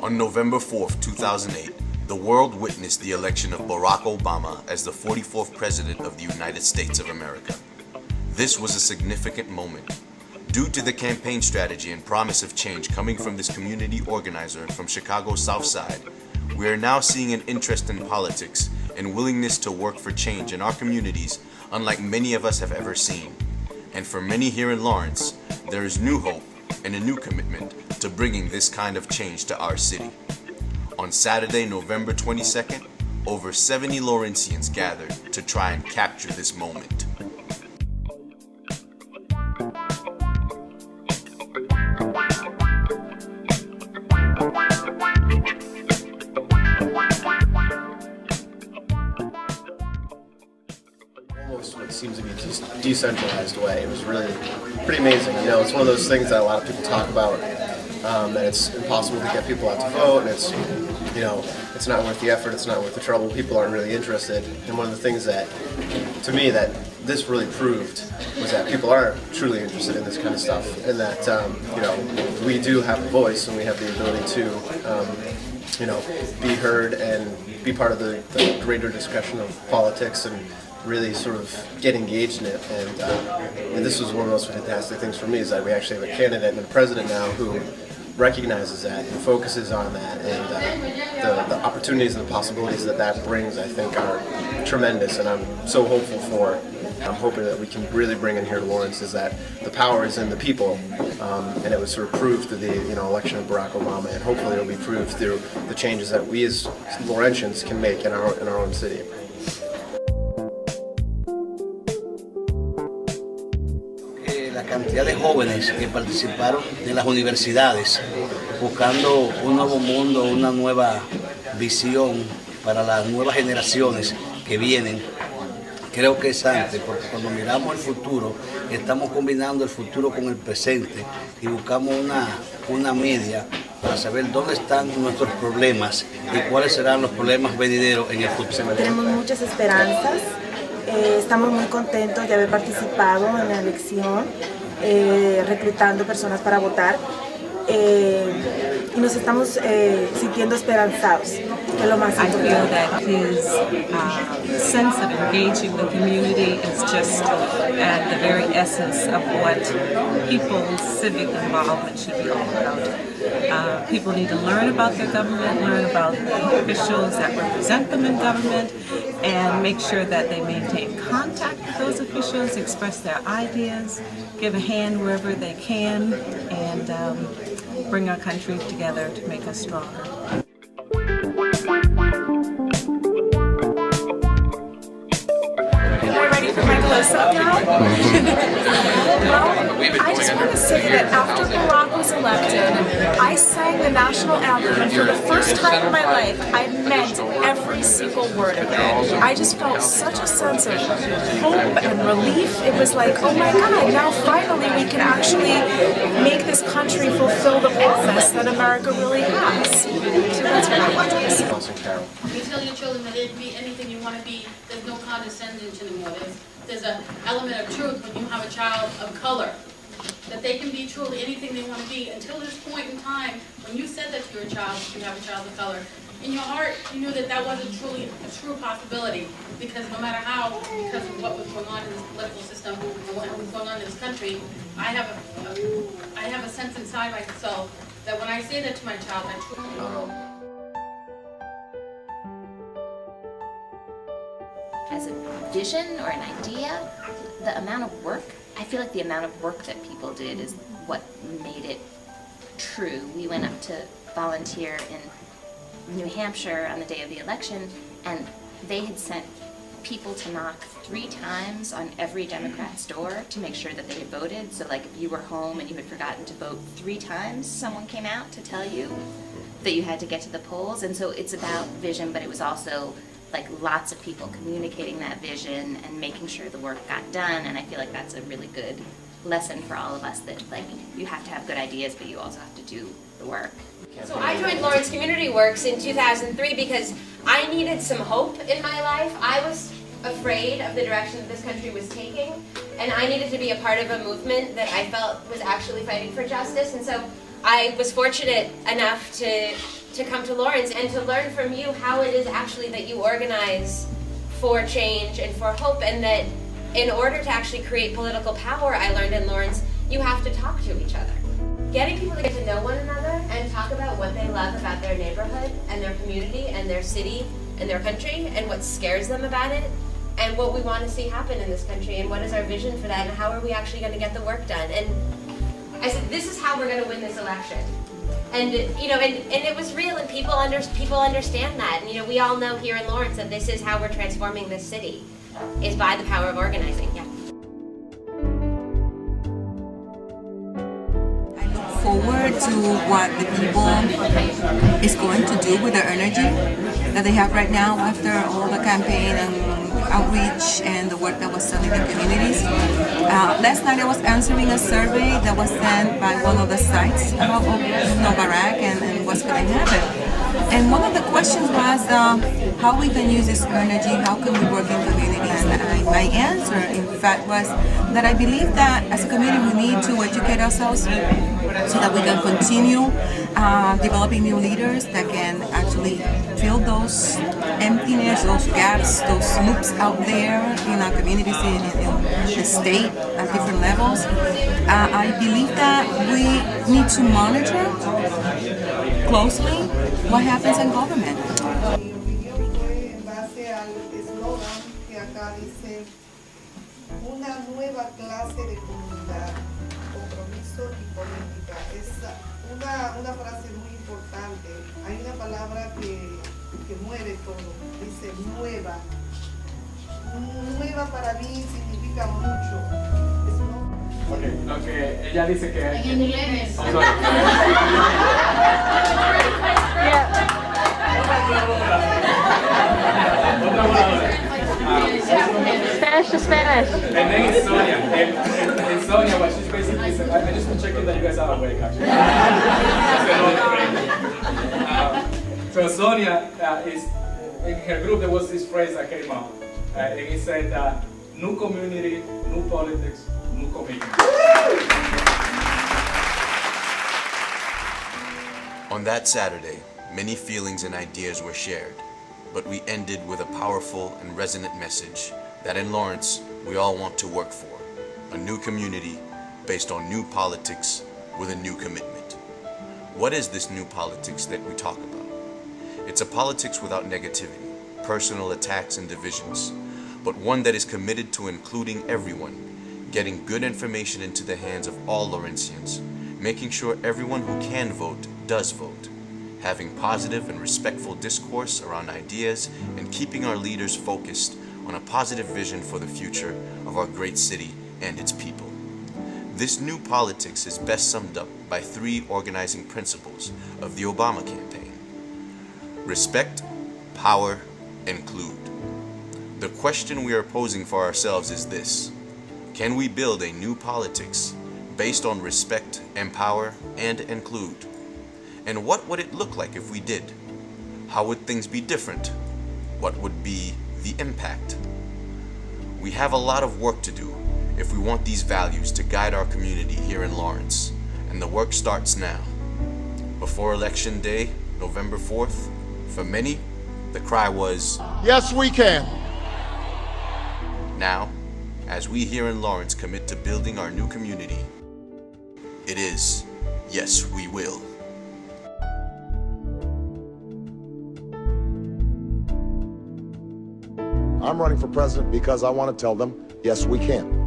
On November 4th, 2008, the world witnessed the election of Barack Obama as the 44th President of the United States of America. This was a significant moment. Due to the campaign strategy and promise of change coming from this community organizer from Chicago's South Side, we are now seeing an interest in politics and willingness to work for change in our communities unlike many of us have ever seen. And for many here in Lawrence, there is new hope and a new commitment to bringing this kind of change to our city. On Saturday, November 22nd, over 70 Lawrencians gathered to try and capture this moment. Almost what seems to be a decentralized way. It was really pretty amazing. You know, it's one of those things that a lot of people talk about, that it's impossible to get people out to vote, and it's, you know, it's not worth the effort, it's not worth the trouble, people aren't really interested. And one of the things that, to me, that this really proved was that people are truly interested in this kind of stuff, and that, you know, we do have a voice and we have the ability to, you know, be heard and be part of the greater discussion of politics and really sort of get engaged in it. And this was one of the most fantastic things for me, is that we actually have a candidate and a president now who recognizes that and focuses on that, and the opportunities and the possibilities that that brings, I think, are tremendous. And I'm so hopeful for, I'm hoping that we can really bring in here to Lawrence, is that the power is in the people, and it was sort of proved through the election of Barack Obama, and hopefully it'll be proved through the changes that we as Lawrencians can make in our own city. La cantidad de jóvenes que participaron de las universidades buscando un nuevo mundo, una nueva visión para las nuevas generaciones que vienen, creo que es antes, porque cuando miramos el futuro, estamos combinando el futuro con el presente y buscamos una media para saber dónde están nuestros problemas y cuáles serán los problemas venideros en el futuro. Tenemos muchas esperanzas. Estamos muy contentos de haber participado en la elección, reclutando personas para votar, y nos estamos sintiendo esperanzados, que es lo más importante. I feel that his sense of engaging the community is just at the very essence of what people's civic involvement should be all about. People need to learn about their government, learn about the officials that represent them in government, and make sure that they maintain contact with those officials, express their ideas, give a hand wherever they can, and bring our country together to make us stronger. Am I ready for my close-up now? Well, I just want to say that after Barack was elected, I sang the national anthem, and for the first time in my life, I meant every single word of it. I just felt such a sense of hope and relief. It was like, oh my God, now finally we can actually make this country fulfill the promise that America really has. So that's what I want to say. You tell your children that it can be anything you want to be. There's no condescendence anymore. There's an element of truth when you have a child of color, that they can be truly anything they want to be. Until this point in time, when you said that to your child, you have a child of color, in your heart, you knew that that wasn't truly a true possibility, because no matter how, because of what was going on in this political system and what was going on in this country, I have a sense inside myself that when I say that to my child, I truly... As a vision or an idea, the amount of work, I feel like the amount of work that people did is what made it true. We went up to volunteer in New Hampshire on the day of the election, and they had sent people to knock 3 times on every Democrat's door to make sure that they had voted. So like if you were home and you had forgotten to vote 3 times, someone came out to tell you that you had to get to the polls. And so it's about vision, but it was also like lots of people communicating that vision and making sure the work got done. And I feel like that's a really good lesson for all of us, that like you have to have good ideas, but you also have to do the work. So I joined Lawrence CommunityWorks in 2003 because I needed some hope in my life. I was afraid of the direction that this country was taking, and I needed to be a part of a movement that I felt was actually fighting for justice. And so I was fortunate enough to come to Lawrence and to learn from you how it is actually that you organize for change and for hope, and that in order to actually create political power, I learned in Lawrence, you have to talk to each other. Getting people to get to know one another and talk about what they love about their neighborhood and their community and their city and their country and what scares them about it and what we want to see happen in this country and what is our vision for that and how are we actually going to get the work done. And I said, this is how we're going to win this election. And and it was real, and people understand that. And we all know here in Lawrence that this is how we're transforming this city, is by the power of organizing. Yeah. I look forward to what the people is going to do with the energy that they have right now after all the campaign and outreach and the work that was done in the communities. Last night I was answering a survey that was sent by one of the sites about Barack and what's going to happen. And one of the questions was how we can use this energy, how can we work in communities? And my answer, in fact, was that I believe that as a community we need to educate ourselves so that we can continue developing new leaders that can actually fill those emptiness, those gaps, those loops out there in our communities, in the state at different levels. I believe that we need to monitor closely what happens in government. Una nueva clase de comunidad, compromiso y política. Es una frase muy importante. Hay una palabra que mueve todo. Dice nueva. Nueva para mí significa mucho. Ok, lo que ella dice que... En inglés. Otra voladora. Spanish to Spanish. And then it's Sonia. And Sonia, what she's basically said, I just been checking that you guys are awake, actually. So Sonia is, in her group there was this phrase that came out. And it said, new community, new politics, new community. On that Saturday, many feelings and ideas were shared, but we ended with a powerful and resonant message that in Lawrence, we all want to work for a new community based on new politics with a new commitment. What is this new politics that we talk about? It's a politics without negativity, personal attacks and divisions, but one that is committed to including everyone, getting good information into the hands of all Lawrencians, making sure everyone who can vote does vote, having positive and respectful discourse around ideas, and keeping our leaders focused on a positive vision for the future of our great city and its people. This new politics is best summed up by 3 organizing principles of the Obama campaign: respect, power, include. The question we are posing for ourselves is this: can we build a new politics based on respect, empower, and include? And what would it look like if we did? How would things be different? What would be the impact? We have a lot of work to do if we want these values to guide our community here in Lawrence, and the work starts now. Before Election Day, November 4th, for many, the cry was, yes, we can. Now, as we here in Lawrence commit to building our new community, it is, yes, we will. I'm running for president because I want to tell them, yes, we can.